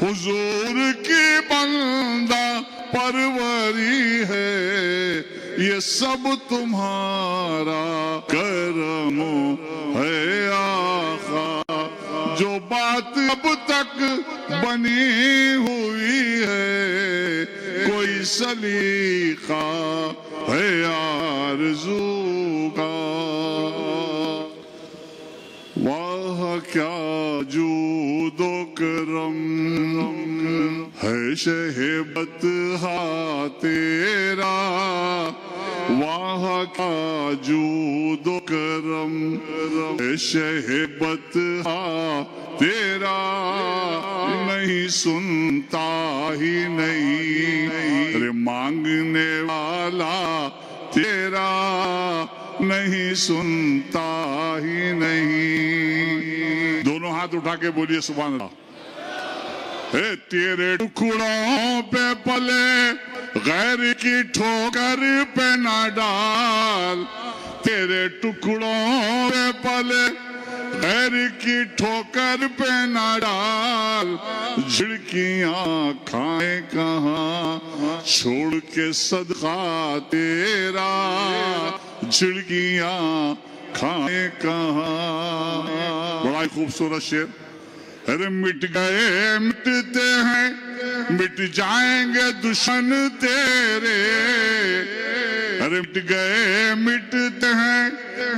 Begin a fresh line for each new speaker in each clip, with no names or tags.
हुजूर की बंदा परवरी है, ये सब तुम्हारा करम है आका। जो बात अब तक बनी हुई है, कोई सलीका है आरज़ू का। वाह क्या जूदो करम है शहबत हा तेरा, वाह क्या जूदो करम है शहबत हा तेरा। नहीं सुनता ही नहीं, अरे मांगने वाला तेरा नहीं सुनता ही नहीं। दोनों हाथ उठा के बोलिए सुभान अल्लाह। तेरे टुकड़ों पे पले गैर की ठोकर पे ना डाल, तेरे टुकड़ों पे पले गैर की ठोकर पे ना डाल। झिड़कियां खाए कहाँ छोड़ के सदका तेरा, झिड़कियां खाए कहाँ। बड़ा ही खूबसूरत शेर। अरे मिट गए मिटते हैं, मिट जाएंगे दुश्मन तेरे। अरे मिट गए मिटते हैं,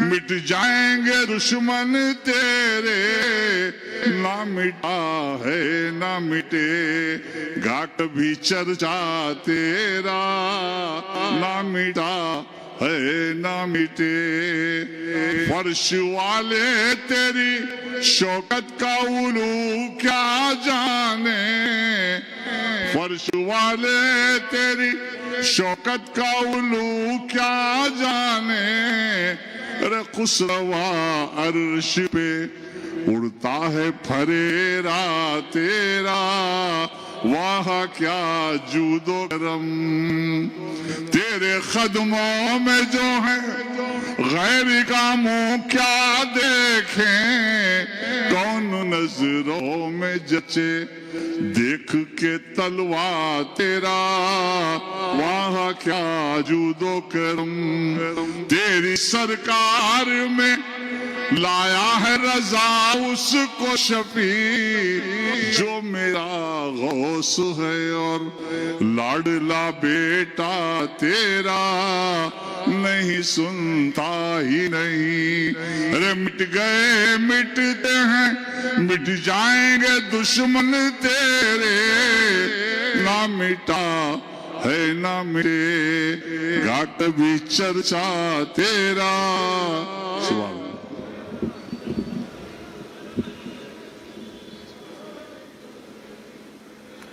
मिट जाएंगे दुश्मन तेरे। ना मिटा है ना मिटेगा कभी चर्चा तेरा, ना मिटा है ना मिटे। फर्श वाले तेरी शौकत का उलू क्या जाने, फर्श वाले तेरी शौकत का उलू क्या जाने। अरे खुसरवा अर्श पे उड़ता है फरेरा तेरा, वाह क्या जूदो करम। तेरे कदमों में जो है गैर का मुंह क्या देखें, कौन नजरों में जचे देख के तलवा तेरा, वाह क्या जूदो करम। तेरी सरकार में लाया है रजा उसको शफी, जो मेरा गौस है और लाडला बेटा तेरा नहीं सुनता ही नहीं। अरे मिट गए मिटते हैं, मिट जाएंगे दुश्मन तेरे। ना मिटा है ना मिटेगा कभी चर्चा तेरा। सुभान अल्लाह।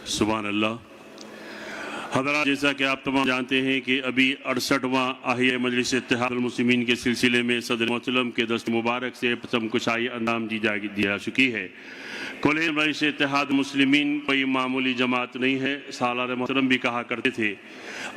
सुभान अल्लाह। हज़रात, जैसा कि आप तमाम जानते हैं कि अभी 68वां आहिया मजलिस इत्तेहादुल मुस्लिमीन के सिलसिले में सदर मोहतरम के दस्त मुबारक से प्रथम कुशाई अंजाम दी जा चुकी है। कॉलेज मजलिस इत्तेहादुल मुस्लिमीन कोई मामूली जमात नहीं है। सालार मोहतरम भी कहा करते थे,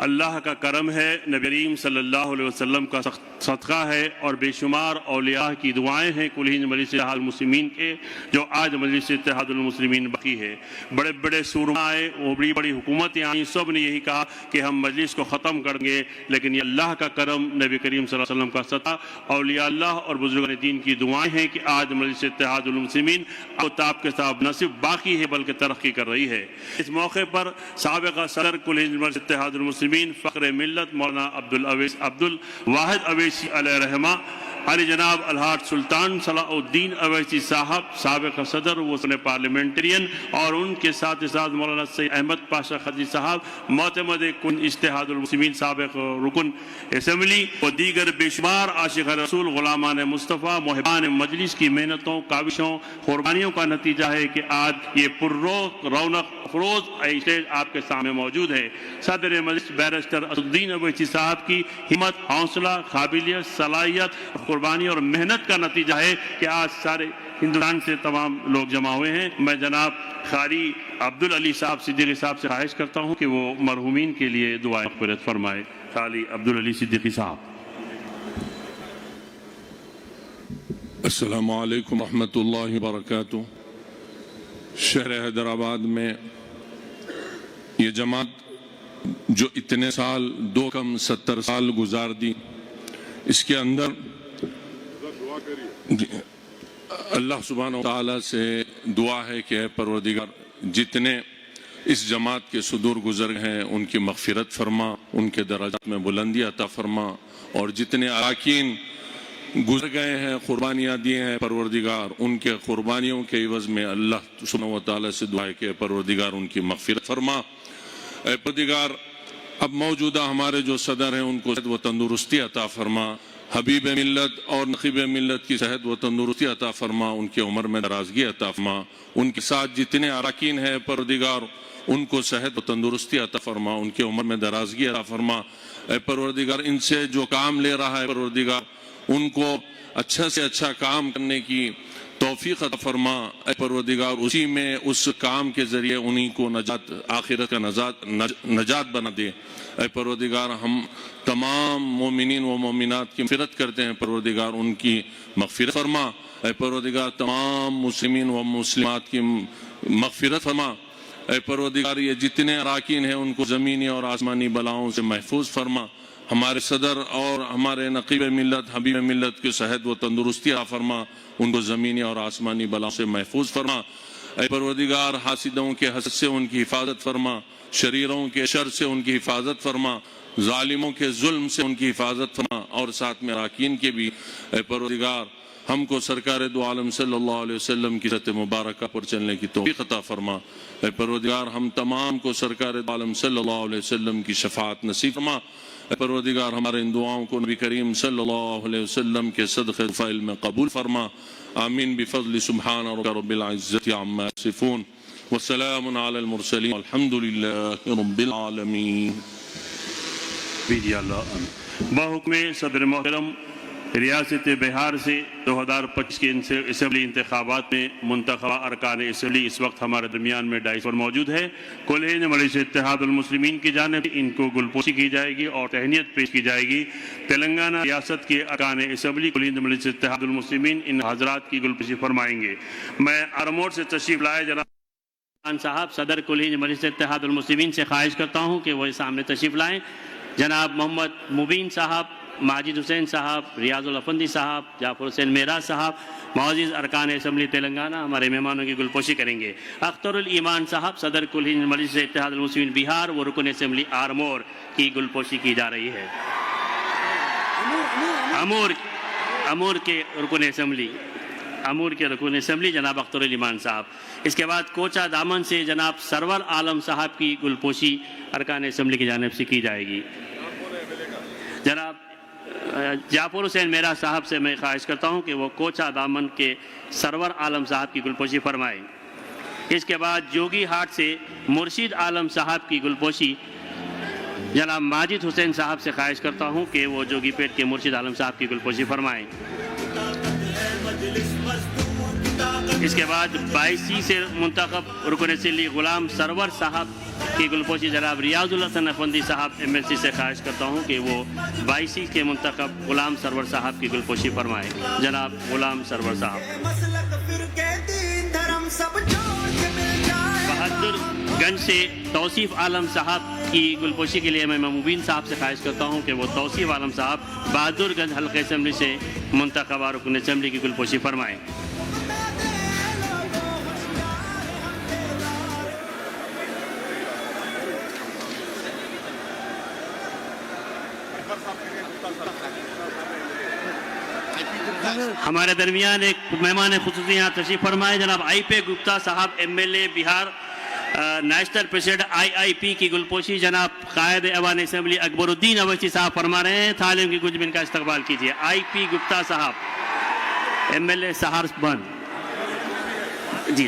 अल्लाह का करम है, नबी करीम सल्लल्लाहु अलैहि वसल्लम का सदका है और बेशुमार औलिया की दुआएं हैं कुल मजलिस इत्तेहादुल मुस्लिमीन के, जो आज मजलिस इत्तेहादुल मुस्लिमीन बाकी है। बड़े बड़े सूरमा आए, वो बड़ी बड़ी हुकूमतें आई, सब ने यही कहा कि हम मजलिस को ख़त्म कर देंगे, लेकिन ये अल्लाह का करम, नबी करीम सल्लल्लाहु अलैहि वसल्लम का सदका, औलिया अल्लाह और बुजुर्गान दीन की दुआएं हैं कि आज मजलिस इत्तेहादुल मुस्लिमीन औताब के साथ न सिर्फ बाकी है बल्कि तरक्की कर रही है। इस मौके पर साबिक़ सदर कुल मजलिस इत्तेहादुल मुस्लिमीन फ़ख्र मिल्लत मौलाना अब्दुल वाहिद अवैसी अलैहिर्रहमा, अली जनाब अलहाज सुल्तान सलाउद्दीन अवैसी साहब साबिक़ सदर वो पार्लियामेंटेरियन, और उनके साथ ही साथ मौलाना सैयद अहमद पाशा खजी साहब मोतमद कुन इत्तेहादुल मुस्लिमीन साबिक़ रुकन असम्बली और दीगर बेशुमार आशिक़ रसूल ग़ुलामान मुस्तफ़ा मुहिबान मजलिस की मेहनतों काविशों कुर्बानियों का नतीजा है कि आज ये पुर्रोज़ रौनक अफरोज़ स्टेज आपके सामने मौजूद है। सदर मजलिस बैरिस्टर असदुद्दीन अवैसी साहब की हिम्मत, हौसला, काबिलियत, सलाहियत, कुर्बानी और मेहनत का नतीजा है कि आज सारे हिंदुस्तान से तमाम लोग जमा हुए हैं। मैं जनाब कारी अब्दुल अली साहब सिद्दीकी साहब से ख्वाहिश करता हूँ कि वो मरहूमीन के लिए दुआ मग़फ़िरत फरमाए। कारी अब्दुल अली सिद्दीकी साहब।
अस्सलामु अलैकुम रहमतुल्लाहि व बरकातुहू। शहर हैदराबाद में ये जमात जो इतने साल 2 कम 70 साल गुजार दी, इसके अंदर अल्लाह सुब्हानहू व तआला से दुआ है कि परवरदिगार जितने इस जमात के सुदूर गुजर हैं उनकी मग़फ़िरत फरमा, उनके दराजात में बुलंदी अता फरमा, और जितने अरकान गुजर गए हैं, कुर्बानियाँ दिए हैं परवरदिगार, उनके कुर्बानियों के इवज़ में अल्लाह सुब्हानहू व तआला से दुआ है कि परवरदिगार उनकी मग़फ़िरत फरमा। परवरदिगार अब मौजूदा हमारे जो सदर हैं उनको सेहत व तंदुरुस्ती अता फरमा, हबीब मिल्लत और नक़ीब मिल्लत की सेहत व तंदुरुस्ती अता फरमा, उनकी उम्र में दराजगी अता फरमा, उनके साथ जितने अरकान हैं परवरदिगार उनको सेहत व तंदुरुस्ती अता फरमा, उनके उम्र में दराजगी अता फरमा। परवरदिगार इनसे जो काम ले रहा है परवरदिगार उनको अच्छा से अच्छा काम करने की तौफीक अता फरमा। परवरदिगार उसी में उस काम के ज़रिए उन्हीं को नजात, आखिरत का नजात बना दे। परवरदिगार हम तमाम मोमिनीन व मोमिनात की मग़फ़िरत करते हैं, परवरदिगार उनकी मग़फ़िरत फरमा। परवरदिगार तमाम मुस्लिमीन व मुस्लिमात की मग़फ़िरत फरमा। परवरदिगार ये जितने अरकान हैं उनको ज़मीनी और आसमानी बलाओं से महफूज फरमा। हमारे सदर और हमारे नक़ीब मिल्लत हबीब मिल्लत की सेहत व तंदुरुस्ती अता फरमा, उनको ज़मीनी और आसमानी बलाओं से महफूज फरमा। परवरदिगार हासिदों के हसद से उनकी हिफाजत फरमा, शरीरों के शर से उनकी हिफाजत फरमा, ज़ालिमों के जुल्म से उनकी हिफाजत फरमा, और साथ में अरकान के भी। परवरदिगार हमको सरकार दो आलम सल्लल्लाहु अलैहि वसल्लम की सुन्नत मुबारक पर चलने की तौफीक अता फरमा। परवरदिगार हम तमाम को सरकार दो आलम सल्लल्लाहु अलैहि वसल्लम की शफाअत नसीब फरमा। परवरदिगार हमारे इन दुआओं को नबी करीम सल्लल्लाहु अलैहि वसल्लम के सदक़े फ़ाइल में कबूल फरमा। आमीन बिफ़ज़्लि सुब्हान रब्बिल इज़्ज़ति अम्मा यसिफ़ून व सलामुन अलल मुरसलीन वल्हम्दुलिल्लाहि रब्बिल आलमीन।
बहुक्म सदर मोहतरम रियासत बिहार से 2025 के असम्बली इंतखाबात में मुंतखबा अरकान असम्बली इस वक्त हमारे दरमियान में डाइस पर मौजूद है। कुल हिंद मजलिस इत्तेहादुल मुस्लिमीन की जानिब इनको गुलपोशी की जाएगी और तहनीत पेश की जाएगी। तेलंगाना रियासत के अरकान असम्बली कुल हिंद मजलिस इत्तेहादुल मुस्लिमीन इन हजरात की गुलपोशी फरमाएंगे। मैं आरमोर से तशरीफ लाए जनाब साहब सदर कुल हिंद मजलिस इत्तेहादुल मुस्लिमीन से ख्वाहिश करता हूँ कि वह सामने तशरीफ लाएँ। जनाब मोहम्मद मुबीन साहब, माजिद हुसैन साहब, रियाजुल अफंदी साहब, जाफर हुसैन मेरा साहब, मौजूद अरकान असम्बली तेलंगाना हमारे मेहमानों की गुलपोशी करेंगे। अख्तरुल ईमान साहब सदर कुल हिंद मजलिस इत्तेहादुल मुस्लिमीन बिहार व रुकन असम्बली आरमोर की गुलपोशी की जा रही है। अमूर के रुकन असम्बली जनाब अख्तरुल ईमान साहब। इसके बाद कोचा दामन से जनाब सरवर आलम साहब की गुलपोशी अरकान असम्बली की जानिब से की जाएगी। जनाब जाफर हुसैन मेरा साहब से मैं ख्वाहिश करता हूँ कि वो कोचा दामन के सरवर आलम साहब की गुलपोशी फरमाएँ। इसके बाद जोगी हाट से मुर्शिद आलम साहब की गुलपोशी जनाब माजिद हुसैन साहब से ख्वाहिश करता हूँ कि वो जोगी पेट के मुर्शिद आलम साहब की गुलपोशी फरमाएँ। इसके बाद 22 से मुंतखब रुकन असम्बली गुलाम सरवर साहब की गुलपोशी जनाब रियाजुल हसन अफंदी साहब MLC से ख्वाहिश करता हूँ कि वो 22 के मुंतखब गुलाम सरवर साहब की गुलपोशी फरमाएँ। जनाब गुलाम सरवर साहब। बहादुरगंज से तौसीफ आलम साहब की गुलपोशी के लिए मैं मुबीन साहब से ख्वाहिश करता हूँ कि वो तौसीफ आलम साहब बहादुरगंज हल्के असम्बली से मुंतखबा रुकन असम्बली की गुलपोशी फरमाएँ। हमारे दरमियान एक मेहमान खुसूसी यहाँ तशरीफ फरमाए जनाब IP गुप्ता साहब MLA Bihar national president IIP की गुलपोशी जनाब कायद अवान असम्बली अकबरुद्दीन अवैसी साहब फरमा रहे हैं। तालिम की गुंज में इनका इस्तकबाल कीजिए। IP गुप्ता साहब MLA सहारनपुर। जी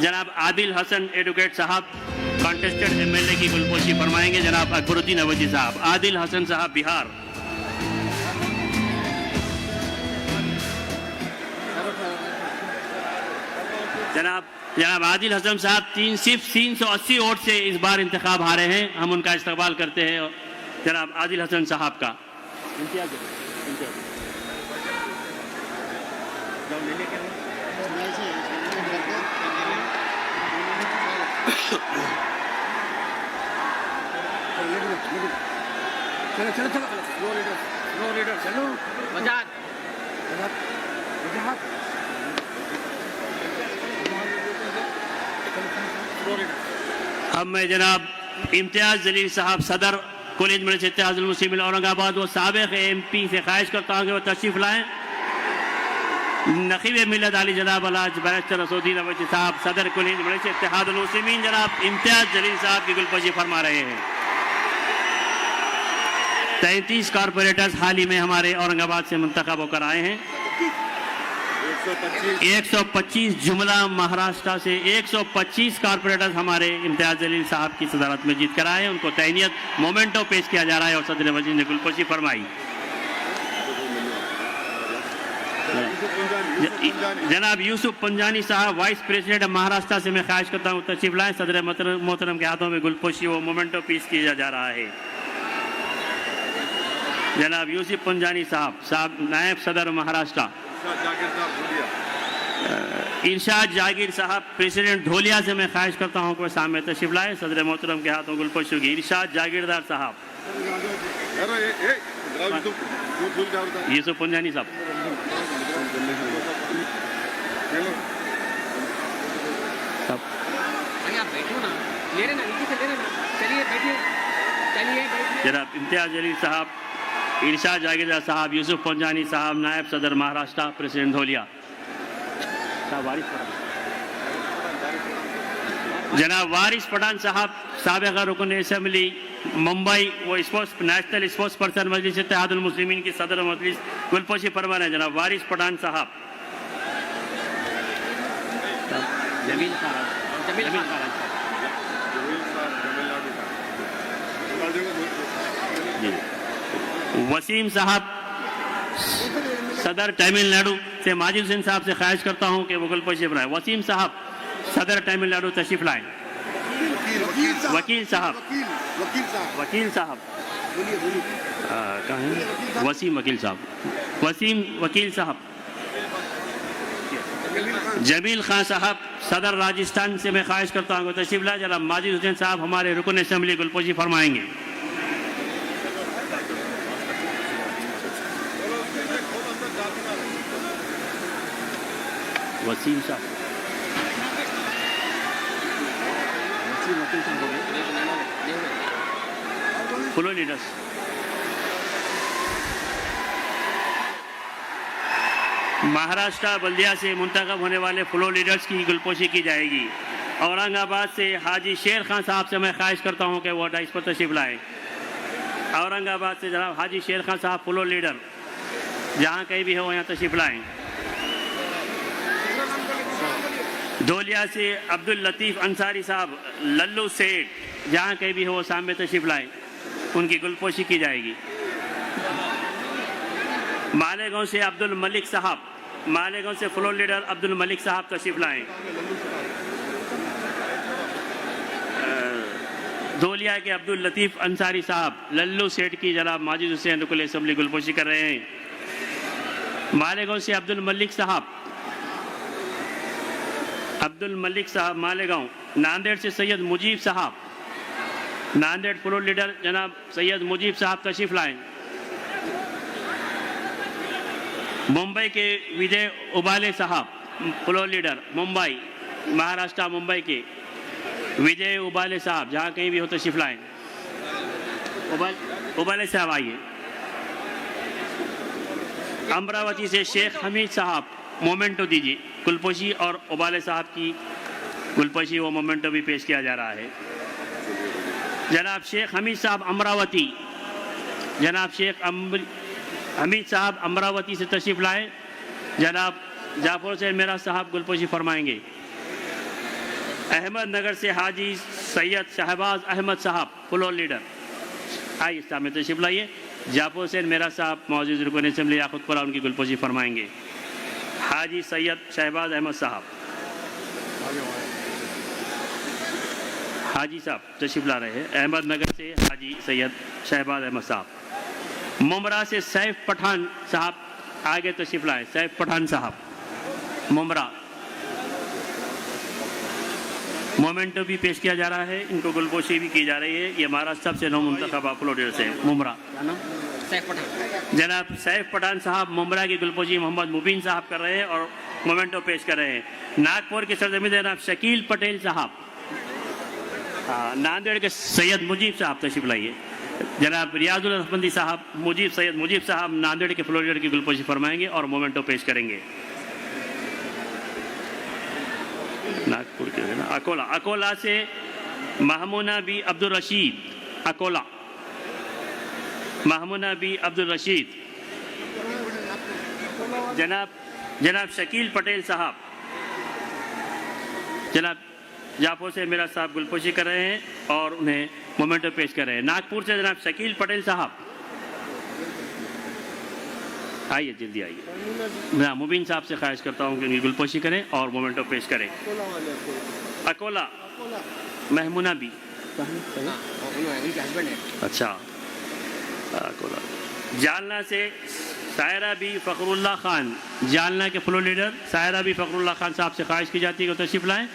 जनाब आदिल हसन एडवोकेट साहब कॉन्टेस्टेड MLA की गुलपोशी फरमाएंगे। जनाब अकबरुद्दीन अवैसी साहब। आदिल हसन साहब बिहार। जनाब आदिल हसन साहब सिर्फ 380 वोट से इस बार इंतखाब हारे हैं। हम उनका इस्तकबाल करते हैं। जनाब आदिल हसन साहब का
चलो चलो चलो नो लीडर चलो वजाहत वजाहत
अब मैं जनाब इम्तियाज़ जलील साहब सदर कॉलेज मजलिस इत्तेहादुल मुस्लिमीन औरंगाबाद व साबिक़ MP से ख्वाहिश करता हूँ कि वो तशरीफ़ लाएँ। नक़ीब मिल्लत आली जनाब अलाज बैरिस्टर असदुद्दीन अवैसी साहब सदर कॉलेज मजलिस इत्तेहादुल मुस्लिमीन जनाब इम्तियाज़ जलील साहब की गुलपशी फरमा रहे हैं। 33 कॉरपोरेटर्स हाल ही में हमारे औरंगाबाद से मुंतखब होकर आए हैं। 125 जुमला महाराष्ट्र से 125 कॉरपोरेटर्स हमारे इम्तियाज़ जलील साहब की सदारत में जीत कर आए हैं। उनको तहनीत मोमेंटो पेश किया जा रहा है और सदर मजीद ने गुलपशी फरमाई। जनाब यूसुफ पंजानी साहब वाइस प्रेसिडेंट महाराष्ट्र से मैं ख्वाहिश करता हूँ तशरीफ लाएं। सदर मोहतरम के हाथों में गुलपोशी व मोमेंटो पेश किया जा रहा है। जनाब यूसुफ पंजानी साहब नायब सदर महाराष्ट्र। इरशाद जागीर साहब प्रेसिडेंट धोलिया से मैं ख्वाहिश करता हूँ कि सामने तशरीफ लाए। सदर मोहतरम के हाथों गुलपोशी होगी। इरशाद जागीरदार साहब। यूसुफ पंजानी साहब।
आप बैठो ना, ले लेना नीचे से ले लेना। चलिए बैठिए, चलिए बैठिए।
जनाब इम्तियाज़ जलील साहब, इरशाद जागीरदार साहब, यूसुफ पंजानी साहब नायब सदर महाराष्ट्र प्रेसिडेंट धोलिया। जनाब वारिस पठान साहब साबिक़ रुकन असम्बली मुंबई व स्पोर्ट्स नेशनल स्पोर्ट्स पर्सन मजलिस इत्तेहादुल मुस्लिमीन की सदर मजलिस गुलपोशी फरमा रहे हैं। जनाब वारिस पठान साहब।
जमील खान
वसीम साहब सदर तमिलनाडु से माजिद हुसैन साहब से ख्वाहिश करता हूँ कि वो गुलपोशी फरमाएं। वसीम साहब सदर तमिलनाडु तशरीफ लाएं। वकील साहब कहाँ हैं? वसीम वकील साहब। जमील खान साहब सदर राजस्थान से मैं ख्वाहिश करता हूँ तशरीफ लाएं। जनाब माजिद हुसैन साहब हमारे रुकन असम्बली गुलपोशी फरमाएंगे। वसीम साहब फुलो लीडर्स। महाराष्ट्र बल्दिया से मुंतखब होने वाले फ्लो लीडर्स की गुलपोशी की जाएगी। औरंगाबाद से हाजी शेर खान साहब से मैं ख्वाहिश करता हूं कि वो डाइस पर तशरीफ लाएँ। औरंगाबाद से जनाब हाजी शेर खान साहब फ्लो लीडर जहां कहीं भी हो यहाँ तशरीफ लाएँ। धोलिया से अब्दुल लतीफ़ अंसारी साहब लल्लू सेठ जहाँ कहीं भी हो सामने तशरीफ लाएँ। उनकी गुलपोशी की जाएगी। मालेगांव से अब्दुल मलिक साहब, मालेगांव से फ्लोर लीडर अब्दुल मलिक साहब तशरीफ लाएँ। धोलिया के अब्दुल लतीफ़ अंसारी साहब लल्लू सेठ की जनाब माजिद हुसैन रुकन असम्बली गुलपोशी कर रहे हैं। मालेगांव से अब्दुल मलिक साहब मालेगांव। नांदेड़ से सैयद मुजीब साहब, नांदेड़ फ्लोर लीडर जनाब सैयद मुजीब साहब तशरीफ लाएँ। मुंबई के विजय उबाले साहब फ्लोर लीडर मुंबई महाराष्ट्र मुंबई के विजय उबाले साहब जहाँ कहीं भी हो तशरीफ लाएँ। उबाले साहब आइए। अमरावती से शेख हमीद साहब मोमेंटो दीजिए। गुलपोशी और उबाले साहब की गुलपोशी वो मोमेंटो भी पेश किया जा रहा है। जनाब शेख हमीद साहब अमरावती, जनाब शेख हमीद साहब अमरावती से तशरीफ लाए। जनाब जाफर हुसैन मेरा साहब गुलपोशी फरमाएंगे। अहमदनगर से हाजी सैयद शहबाज अहमद साहब फ्लोर लीडर आइए सामने तशरीफ लाइए। जाफर हुसैन मेरा साहब मौजूद रुकन असम्बली याकूतपुरा उनकी गुलपोशी फरमाएंगे। हाजी सैयद शहबाज अहमद साहब, हाजी साहब तशरीफ ला रहे हैं। अहमदनगर से हाजी सैयद शहबाज अहमद साहब। मुमरा से सैफ पठान साहब आगे तशरीफ लाए। सैफ पठान साहब मुमरा। मोमेंटो भी पेश किया जा रहा है, इनको गुलपोशी भी की जा रही है। ये महाराष्ट्र से नौ मुंतखब अपलोडर से मुमरा
सैफ पठान।
जनाब सैफ पठान साहब मुमरा की गुलपोशी मोहम्मद मुबीन साहब कर रहे हैं और मोमेंटो पेश कर रहे हैं। नागपुर की सरजमीन जनाब शकील पटेल साहब, नांदेड़ के सैयद मुजीब साहब तशरीफ लाइए। जनाब रियाजुल रफमंदी साहब सैयद मुजीब साहब नांदेड़ के फ्लोरिडा की गुलपोशी फरमाएंगे और मोमेंटो पेश करेंगे। नागपुर के ना अकोला से महमूना बी अब्दुल रशीद, अकोला महमूना बी अब्दुल रशीद। जनाब शकील पटेल साहब, जनाब जाफो से मेरा साहब गुलपोशी कर रहे हैं और उन्हें मोमेंटो पेश कर रहे हैं। नागपुर से जनाब शकील पटेल साहब, आइए जल्दी आइए। मैं मुबीन साहब से ख्वाहिश करता हूँ कि उनकी गुलपोशी करें और मोमेंटो पेश करें। अकोला महमूना बी,
उनके हस्बैंड है।
अच्छा अकोला। जालना से सायरा बी फ़खरुल्ला खान, जालना के फ्लो लीडर सायरा बी फ़खरुल्ला खान साहब से ख्वाहिश की जाती है कि तशरीफ लाएं।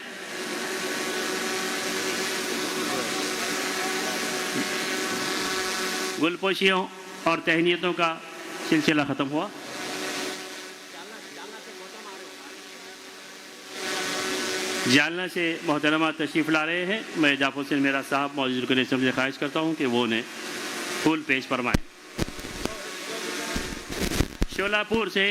गुलपोशियों और तहनीतों का सिलसिला ख़त्म हुआ। जालना से मोहतरमा तशरीफ़ ला रहे हैं। मैं जाफर से मेरा साहब मौजूद करने से ख्वाहिश करता हूँ कि वो उन्हें फूल पेश फरमाएं। शोलापुर से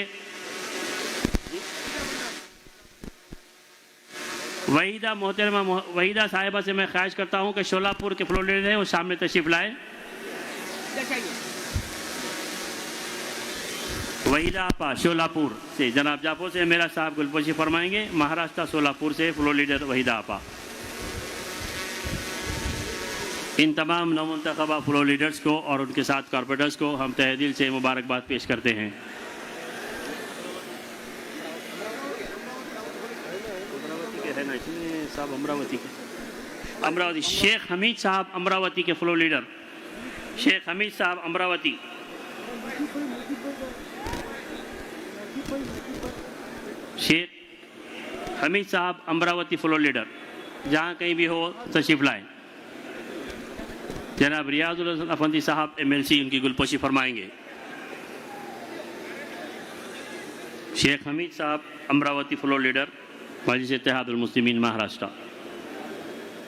वहीदा मोहतरमा वहीदा साहिबा से मैं ख्वाहिश करता हूँ कि शोलापुर के फ्लोर लीडर हैं वो सामने तशरीफ़ लाएं। वहीदा आपा शोलापुर से जनाब जाफो से मेरा साहब गुलपोशी फरमाएंगे। महाराष्ट्र सोलापुर से फ्लोर लीडर वहीदा आपा। इन तमाम नवमुंतखबा फ्लोर लीडर्स को और उनके साथ कॉर्पोरेटर्स को हम तहे दिल से मुबारकबाद पेश करते हैं। साहब अमरावती शेख हमीद साहब अमरावती के फ्लोर लीडर, शेख हमीद साहब अमरावती। शेख हमीद साहब अमरावती फ्लोर लीडर, जहाँ कहीं भी हो तशरीफ लाएं। जनाब रियाजुल अफंदी साहब MLC उनकी गुलपोशी फरमाएंगे। शेख हमीद साहब अमरावती फ्लोर लीडर मजलिस इत्तेहादुल मुस्लिमीन महाराष्ट्र,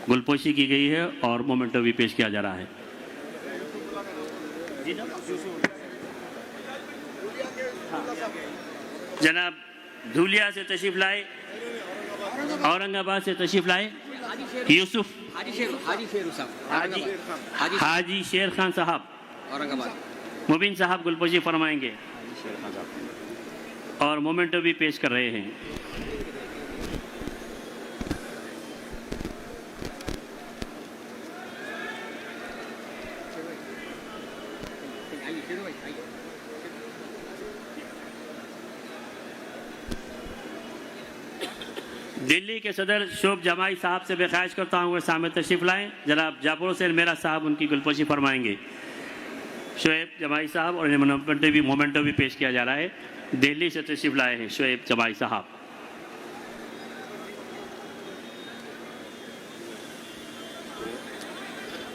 गुलपोशी की गई है और मोमेंटो भी पेश किया जा रहा है। जनाब धूलिया से तशरीफ लाए, औरंगाबाद से तशरीफ लाए यूसुफ हाजी शेर खान साहब
औरंगाबाद।
मुबीन साहब गुलपोशी फरमाएंगे और मोमेंटो भी पेश कर रहे हैं। दिल्ली के सदर शोभ जमाई साहब से मैं ख्वाहिश करता हूँ वे सामने तशरीफ लाएं। जनाब जाफर हुसैन मेरा साहब उनकी गुलपोशी फरमाएंगे। शोएब जमाई साहब और मोमेंटो भी पेश किया जा रहा है। दिल्ली से तशरीफ लाए हैं शोएब जमाई साहब।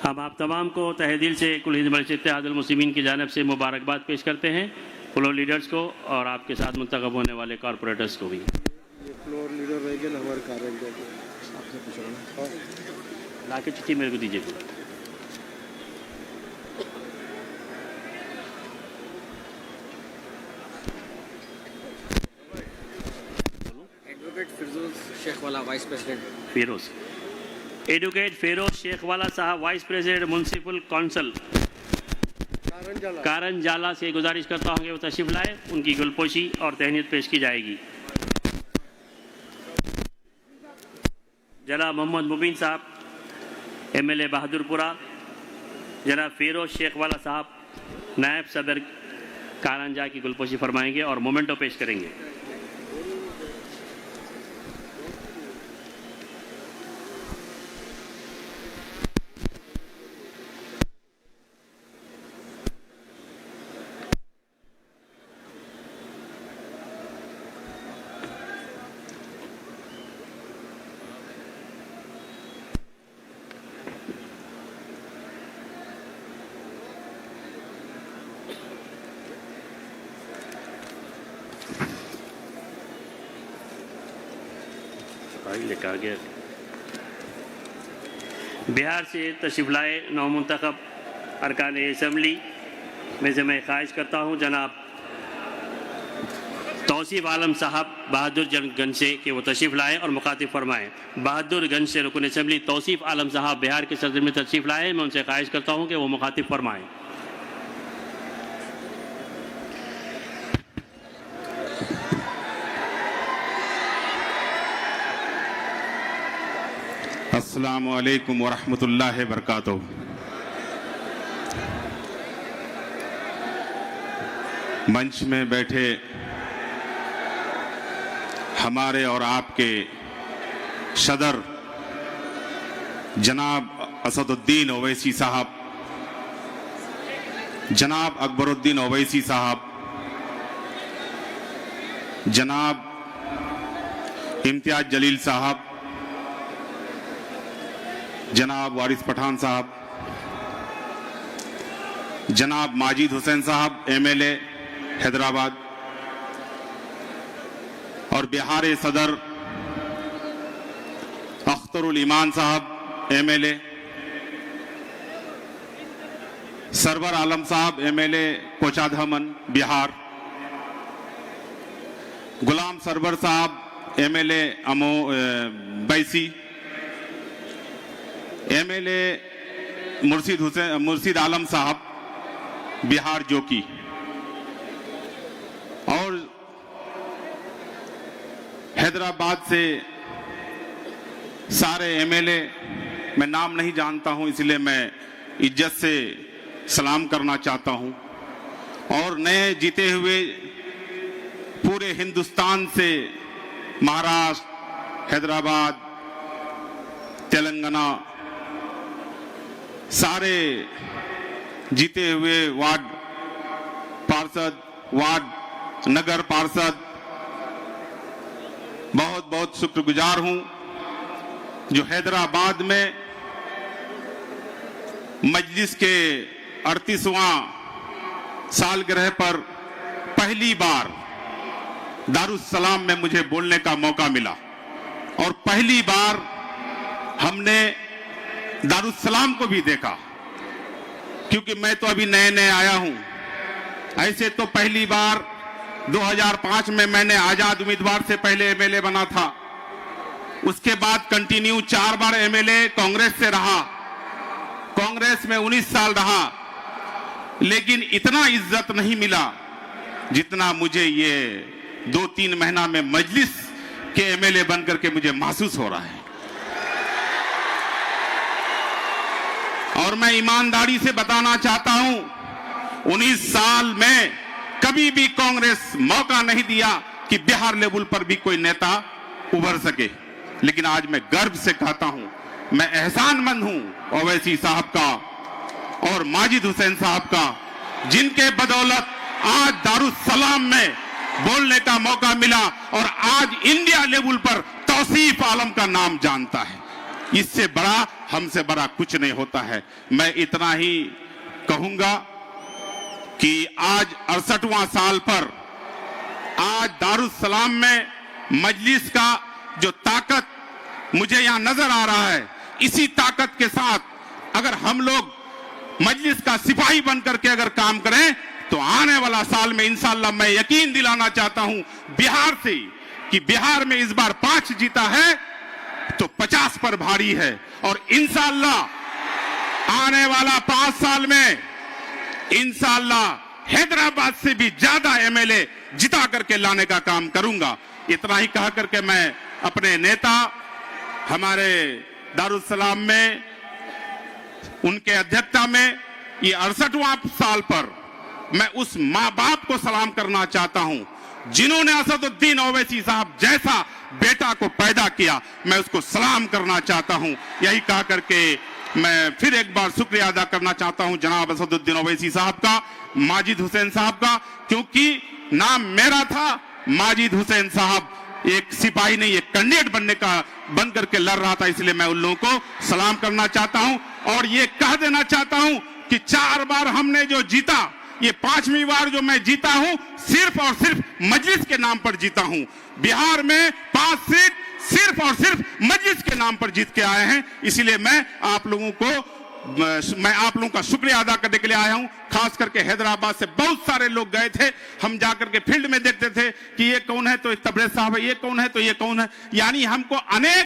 हम आप तमाम को तहे दिल से कुल हिंद मजलिस इत्तेहादुल मुस्लिमीन की जानिब से मुबारकबाद पेश करते हैं, फ्लोर लीडर्स को और आपके साथ मुंतखब होने वाले कॉरपोरेटर्स को भी।
फ्लोर लीडर रहेंगे ना हमारे कार्य
आपसे पूछो ना, ला के चिट्ठी मेरे को दीजिए।
एडवोकेट फिरोज शेख वाला vice president.
Advocate Firoz Shaikh वाला साहब वाइस प्रेसिडेंट म्युनिसिपल काउंसिल कारन जाला से गुजारिश करता हूँ कि वो तशरीफ लाए, उनकी गुलपोशी और तहनीत पेश की जाएगी। जनाब मोहम्मद मुबीन साहब MLA बहादुरपुरा, जनाब फिरोज शेख वाला साहब नायब सदर कारंजा की गुलपोशी फरमाएंगे और मोमेंटो पेश करेंगे। बिहार से तशरीफ़ लाए नौमुंतखब अरकान असम्बली में से मैं ख्वाहिश करता हूँ जनाब तौसीफ आलम साहब बहादुरगंज से कि वो तशरीफ़ लाएँ और मुखातिब फरमाएँ। बहादुरगंज से रुकन असम्बली तौसीफ आलम साहब बिहार के सदर में तशरीफ़ लाएँ, मैं उनसे ख्वाहिश करता हूँ कि वो मुखातिब फरमाएँ।
अस्सलामु अलैकुम वरहमतुल्लाहि वबरकातुहू। मंच में बैठे हमारे और आपके सदर जनाब असदुद्दीन ओवैसी साहब, जनाब अकबरुद्दीन ओवैसी साहब, जनाब इम्तियाज जलील साहब, जनाब वारिस पठान साहब, जनाब माजिद हुसैन साहब एमएलए हैदराबाद और बिहार सदर अख्तरुल ईमान साहब एमएलए, सरवर आलम साहब एमएलए कोचाधामन बिहार, गुलाम सरवर साहब एमएलए बैसी, एमएलए मुर्शिद आलम साहब बिहार जोकी और हैदराबाद से सारे एमएलए, मैं नाम नहीं जानता हूं इसलिए मैं इज्जत से सलाम करना चाहता हूं, और नए जीते हुए पूरे हिंदुस्तान से महाराष्ट्र, हैदराबाद, तेलंगाना सारे जीते हुए वार्ड पार्षद, वार्ड नगर पार्षद बहुत बहुत शुक्रगुजार हूं जो हैदराबाद में मजलिस के 38वां सालगिरह पर पहली बार दारुस्सलाम में मुझे बोलने का मौका मिला और पहली बार हमने दारुस्सलाम को भी देखा, क्योंकि मैं तो अभी नए नए आया हूं। ऐसे तो पहली बार 2005 में मैंने आजाद उम्मीदवार से पहले एमएलए बना था, उसके बाद कंटिन्यू 4 बार एमएलए कांग्रेस से रहा, कांग्रेस में 19 साल रहा, लेकिन इतना इज्जत नहीं मिला जितना मुझे ये 2-3 महीना में मजलिस के एमएलए बनकर के मुझे महसूस हो रहा है। और मैं ईमानदारी से बताना चाहता हूं, 19 साल में कभी भी कांग्रेस मौका नहीं दिया कि बिहार लेवल पर भी कोई नेता उभर सके, लेकिन आज मैं गर्व से कहता हूं, मैं एहसानमंद हूं ओवैसी साहब का और माजिद हुसैन साहब का, जिनके बदौलत आज दारुस्सलाम में बोलने का मौका मिला और आज इंडिया लेवल पर तौसीफ आलम का नाम जानता है। इससे बड़ा, हमसे बड़ा कुछ नहीं होता है। मैं इतना ही कहूंगा कि आज 68वां साल पर आज दारुस्सलाम में मजलिस का जो ताकत मुझे यहां नजर आ रहा है, इसी ताकत के साथ अगर हम लोग मजलिस का सिपाही बनकर के अगर काम करें तो आने वाला साल में इंशाअल्लाह मैं यकीन दिलाना चाहता हूं बिहार से कि बिहार में इस बार 5 जीता है तो 50 पर भारी है, और इंशाअल्लाह आने वाला 5 साल में इंशाअल्लाह हैदराबाद से भी ज्यादा एमएलए जिता करके लाने का काम करूंगा। इतना ही कह करके मैं अपने नेता हमारे दारुस्सलाम में उनके अध्यक्षता में ये 68वां साल पर मैं उस माँ बाप को सलाम करना चाहता हूं जिन्होंने असदुद्दीन ओवैसी साहब जैसा बेटा को पैदा किया, मैं उसको सलाम करना चाहता हूं। यही कह करके मैं फिर एक बार शुक्रिया अदा करना चाहता हूं जनाब असदुद्दीन ओवैसी साहब का, माजिद हुसैन साहब का, क्योंकि नाम मेरा था, माजिद हुसैन साहब एक सिपाही नहीं, एक कैंडिडेट बन करके लड़ रहा था, इसलिए मैं उन लोगों को सलाम करना चाहता हूं और ये कह देना चाहता हूं कि 4 बार हमने जो जीता, ये 5वीं बार जो मैं जीता हूं सिर्फ और सिर्फ मजलिस के नाम पर जीता हूं। बिहार में 5 सीट सिर्फ और सिर्फ मजलिस के नाम पर जीत के आए हैं। इसीलिए मैं आप लोगों का शुक्रिया अदा करने के लिए आया हूं। खास करके हैदराबाद से बहुत सारे लोग गए थे, हम जाकर के फील्ड में देखते थे कि ये कौन है तो तबरेज साहब है, ये कौन है तो ये कौन है, यानी हमको अनेक